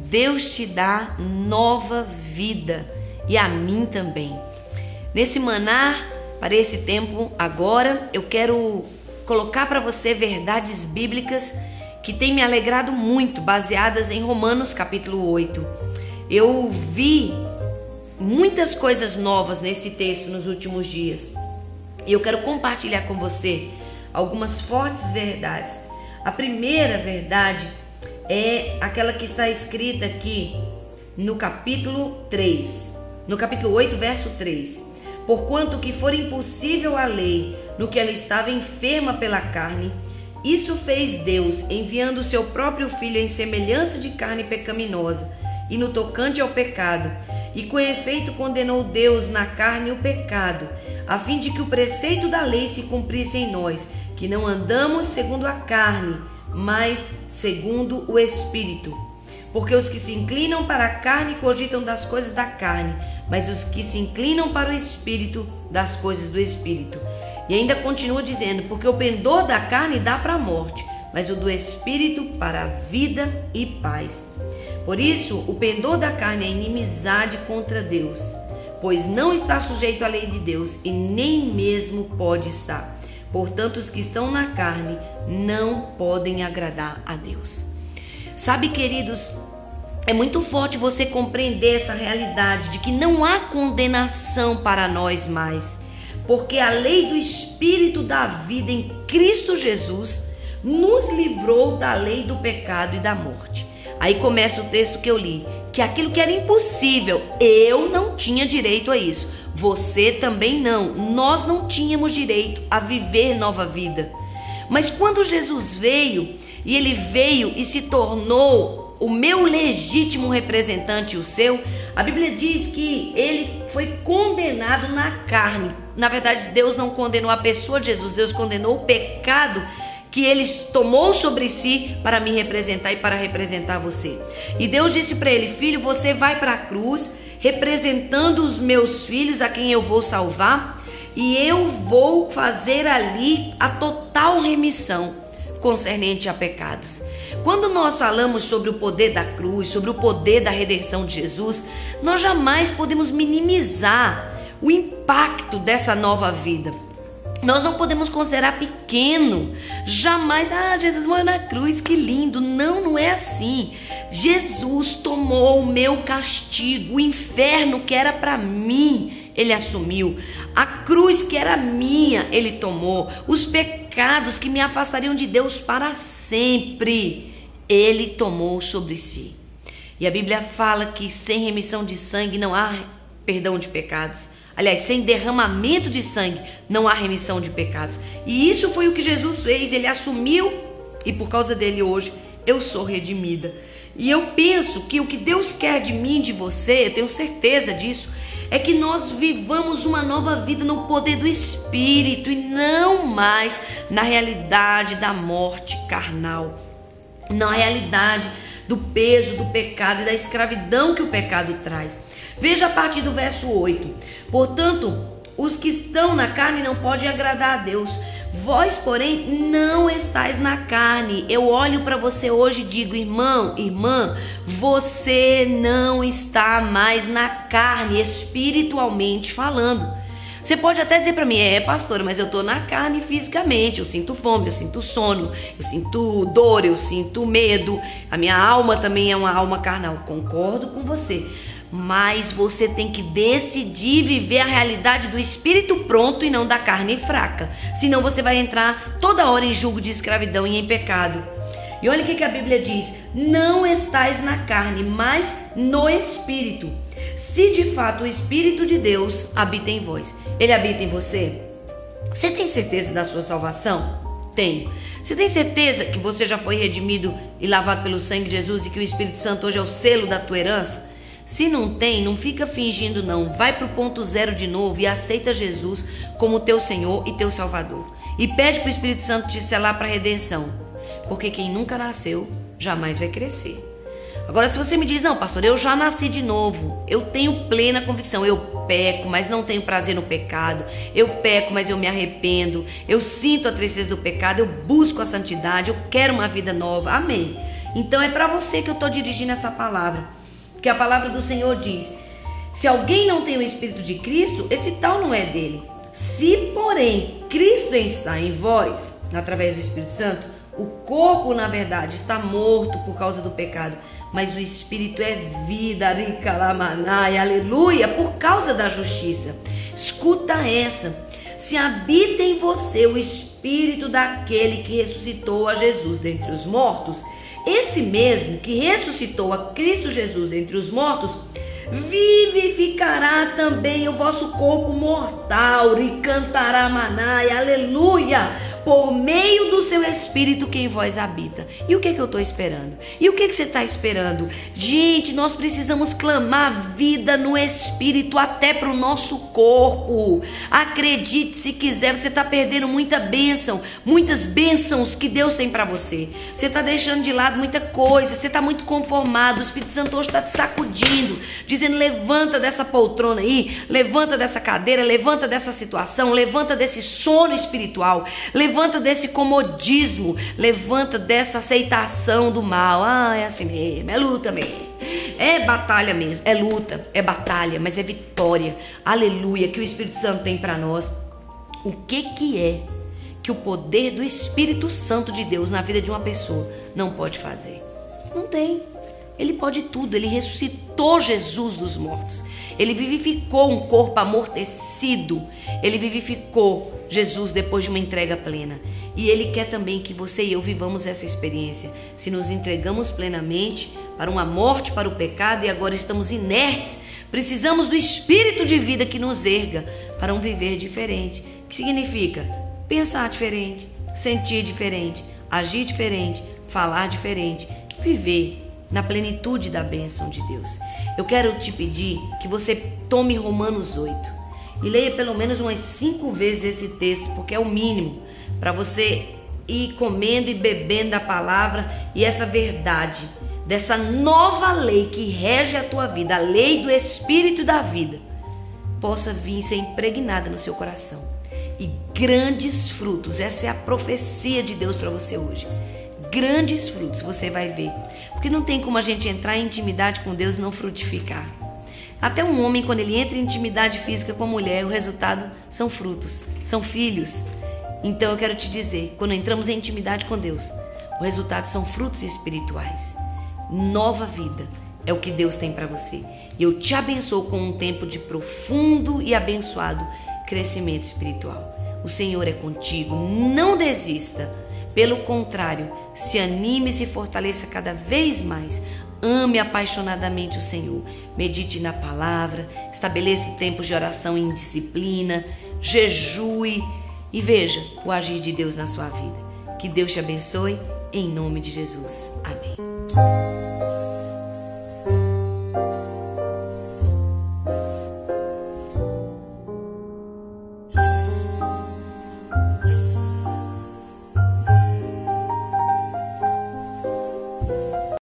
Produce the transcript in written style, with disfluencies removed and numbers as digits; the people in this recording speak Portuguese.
Deus te dá nova vida e a mim também. Nesse maná, para esse tempo agora, eu quero colocar para você verdades bíblicas que têm me alegrado muito, baseadas em Romanos capítulo 8. Eu vi muitas coisas novas nesse texto nos últimos dias e eu quero compartilhar com você algumas fortes verdades. A primeira verdade é aquela que está escrita aqui no capítulo 3, no capítulo 8, verso 3. Porquanto que for impossível a lei, no que ela estava enferma pela carne, isso fez Deus, enviando o seu próprio Filho em semelhança de carne pecaminosa, e no tocante ao pecado, e com efeito condenou Deus na carne o pecado, a fim de que o preceito da lei se cumprisse em nós, que não andamos segundo a carne, mas segundo o Espírito. Porque os que se inclinam para a carne cogitam das coisas da carne, mas os que se inclinam para o Espírito, das coisas do Espírito. E ainda continua dizendo, porque o pendor da carne dá para a morte, mas o do Espírito para a vida e paz. Por isso, o pendor da carne é inimizade contra Deus, pois não está sujeito à lei de Deus e nem mesmo pode estar. Portanto, os que estão na carne não podem agradar a Deus. Sabe, queridos, é muito forte você compreender essa realidade de que não há condenação para nós mais, porque a lei do Espírito da vida em Cristo Jesus nos livrou da lei do pecado e da morte. Aí começa o texto que eu li, que aquilo que era impossível, eu não tinha direito a isso. Você também não. Nós não tínhamos direito a viver nova vida. Mas quando Jesus veio, e ele veio e se tornou o meu legítimo representante e o seu, a Bíblia diz que ele foi condenado na carne. Na verdade, Deus não condenou a pessoa de Jesus, Deus condenou o pecado que ele tomou sobre si para me representar e para representar você. E Deus disse para ele, filho, você vai para a cruz, representando os meus filhos a quem eu vou salvar, e eu vou fazer ali a total remissão concernente a pecados. Quando nós falamos sobre o poder da cruz, sobre o poder da redenção de Jesus, nós jamais podemos minimizar o impacto dessa nova vida. Nós não podemos considerar pequeno, jamais, Jesus morreu na cruz, que lindo. Não, não é assim. Jesus tomou o meu castigo, o inferno que era para mim, ele assumiu. A cruz que era minha, ele tomou. Os pecados que me afastariam de Deus para sempre, ele tomou sobre si. E a Bíblia fala que sem remissão de sangue não há perdão de pecados. Aliás, sem derramamento de sangue não há remissão de pecados. E isso foi o que Jesus fez, ele assumiu, e por causa dele hoje eu sou redimida. E eu penso que o que Deus quer de mim, de você, eu tenho certeza disso, é que nós vivamos uma nova vida no poder do Espírito e não mais na realidade da morte carnal, na realidade do peso do pecado e da escravidão que o pecado traz. Veja a partir do verso 8. Portanto, os que estão na carne não podem agradar a Deus. Vós, porém, não estáis na carne. Eu olho para você hoje e digo, irmão, irmã, você não está mais na carne, espiritualmente falando. Você pode até dizer para mim, pastora, mas eu estou na carne fisicamente, eu sinto fome, eu sinto sono, eu sinto dor, eu sinto medo, a minha alma também é uma alma carnal. Concordo com você. Mas você tem que decidir viver a realidade do espírito pronto e não da carne fraca. Senão você vai entrar toda hora em jugo de escravidão e em pecado. E olha o que a Bíblia diz. Não estais na carne, mas no espírito. Se de fato o Espírito de Deus habita em vós. Ele habita em você? Você tem certeza da sua salvação? Tenho. Você tem certeza que você já foi redimido e lavado pelo sangue de Jesus e que o Espírito Santo hoje é o selo da tua herança? Se não tem, não fica fingindo não. Vai para o ponto zero de novo e aceita Jesus como teu Senhor e teu Salvador. E pede para o Espírito Santo te selar para a redenção. Porque quem nunca nasceu, jamais vai crescer. Agora, se você me diz, não, pastor, eu já nasci de novo, eu tenho plena convicção, eu peco, mas não tenho prazer no pecado, eu peco, mas eu me arrependo, eu sinto a tristeza do pecado, eu busco a santidade, eu quero uma vida nova, amém. Então é para você que eu estou dirigindo essa palavra, que a palavra do Senhor diz: se alguém não tem o Espírito de Cristo, esse tal não é dele. Se, porém, Cristo está em vós, através do Espírito Santo, o corpo, na verdade, está morto por causa do pecado, mas o Espírito é vida, ricalamanai, aleluia, por causa da justiça. Escuta essa: se habita em você o Espírito daquele que ressuscitou a Jesus dentre os mortos, esse mesmo que ressuscitou a Cristo Jesus dentre os mortos, vivificará também o vosso corpo mortal, ricantará manai, aleluia, por meio do seu Espírito que em vós habita. E o que eu estou esperando? E o que você está esperando? Gente, nós precisamos clamar vida no Espírito até para o nosso corpo. Acredite se quiser, você está perdendo muita bênção, muitas bênçãos que Deus tem para você. Você está deixando de lado muita coisa, você está muito conformado. O Espírito Santo hoje está te sacudindo, dizendo: levanta dessa poltrona aí, levanta dessa cadeira, levanta dessa situação, levanta desse sono espiritual, levanta desse comodismo, levanta dessa aceitação do mal. Ah, é assim mesmo, é luta mesmo, é batalha mesmo, é luta, é batalha, mas é vitória, aleluia, que o Espírito Santo tem para nós. O que é que o poder do Espírito Santo de Deus na vida de uma pessoa não pode fazer? Não tem. Ele pode tudo. Ele ressuscitou Jesus dos mortos, ele vivificou um corpo amortecido, ele vivificou Jesus depois de uma entrega plena, e ele quer também que você e eu vivamos essa experiência. Se nos entregamos plenamente para uma morte para o pecado e agora estamos inertes, precisamos do Espírito de vida que nos erga para um viver diferente, que significa pensar diferente, sentir diferente, agir diferente, falar diferente, viver na plenitude da bênção de Deus. Eu quero te pedir que você tome Romanos 8 e leia pelo menos umas 5 vezes esse texto, porque é o mínimo para você ir comendo e bebendo da palavra, e essa verdade dessa nova lei que rege a tua vida, a lei do Espírito e da vida, possa vir ser impregnada no seu coração. E grandes frutos, essa é a profecia de Deus para você hoje. Grandes frutos você vai ver, porque não tem como a gente entrar em intimidade com Deus e não frutificar. Até um homem, quando ele entra em intimidade física com a mulher, o resultado são frutos, são filhos. Então eu quero te dizer, quando entramos em intimidade com Deus, o resultado são frutos espirituais. Nova vida é o que Deus tem para você. E eu te abençoo com um tempo de profundo e abençoado crescimento espiritual. O Senhor é contigo, não desista. Pelo contrário, se anime e se fortaleça cada vez mais. Ame apaixonadamente o Senhor. Medite na palavra, estabeleça tempos de oração em disciplina, jejue e veja o agir de Deus na sua vida. Que Deus te abençoe, em nome de Jesus. Amém.